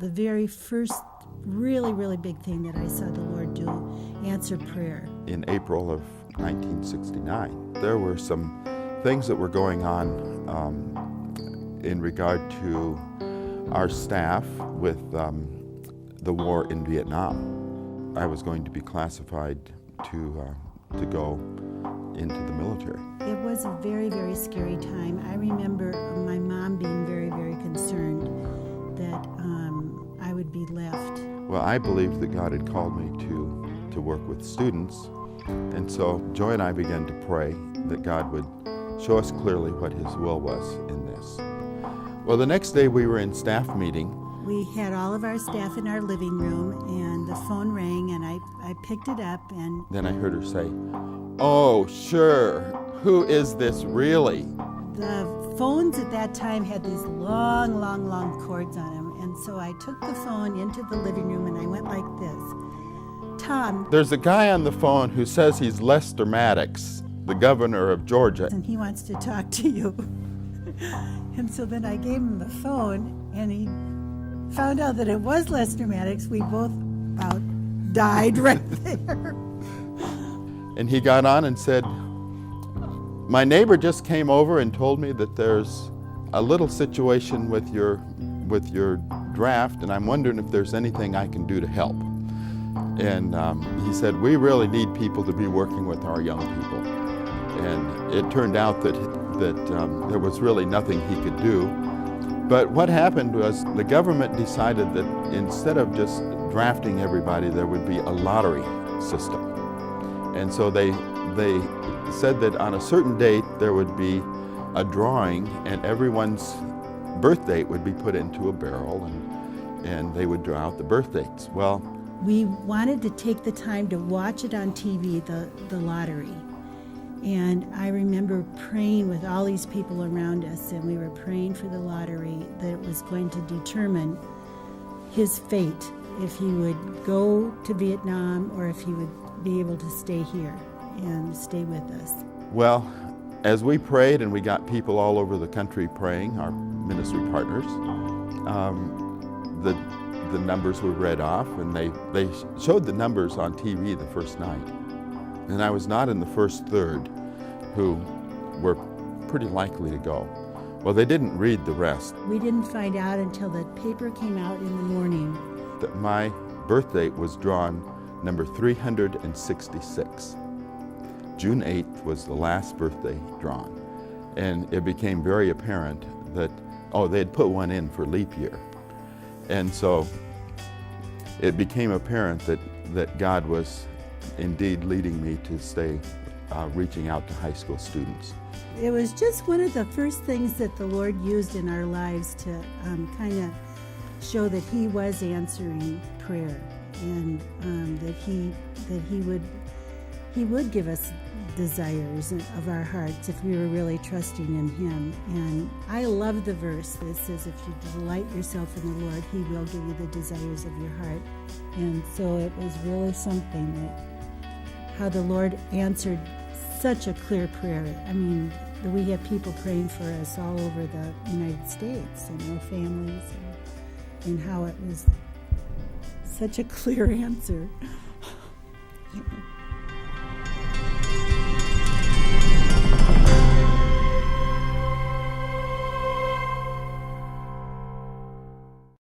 the very first really, really big thing that I saw the Lord do, answer prayer. In April of 1969, there were some things that were going on in regard to our staff with the war in Vietnam. I was going to be classified to go into the military. It was a very, very scary time. I remember my mom being very, very concerned that I would be left. Well, I believed that God had called me to work with students, and so Joy and I began to pray that God would show us clearly what His will was in this. Well, the next day we were in staff meeting. We had all of our staff in our living room, and the phone rang, and I picked it up, and then I heard her say, "Oh, sure, who is this really?" The phones at that time had these long, long, long cords on them, and so I took the phone into the living room, and I went like this. "Tom, there's a guy on the phone who says he's Lester Maddox, the governor of Georgia, and he wants to talk to you." And so then I gave him the phone, and he found out that it was Lester Maddox. We both about died right there. And he got on and said, "My neighbor just came over and told me that there's a little situation with your draft, and I'm wondering if there's anything I can do to help." And he said, "We really need people to be working with our young people." And it turned out that there was really nothing he could do. But what happened was the government decided that instead of just drafting everybody, there would be a lottery system. And so they said that on a certain date there would be a drawing, and everyone's birth date would be put into a barrel, and they would draw out the birth dates. Well, we wanted to take the time to watch it on TV, the lottery. And I remember praying with all these people around us, and we were praying for the lottery, that it was going to determine his fate, if he would go to Vietnam or if he would be able to stay here and stay with us. Well, as we prayed, and we got people all over the country praying, our ministry partners, the numbers were read off, and they showed the numbers on TV the first night. And I was not in the first third who were pretty likely to go. Well, they didn't read the rest. We didn't find out until the paper came out in the morning that my birth date was drawn number 366. June 8th was the last birthday drawn. And it became very apparent that, they had put one in for leap year. And so it became apparent that God was indeed leading me to stay reaching out to high school students. It was just one of the first things that the Lord used in our lives to kind of show that He was answering prayer, and that He would give us desires of our hearts if we were really trusting in Him. And I love the verse that says, if you delight yourself in the Lord, He will give you the desires of your heart. And so it was really something that how the Lord answered such a clear prayer. I mean, we have people praying for us all over the United States and our families, and how it was such a clear answer.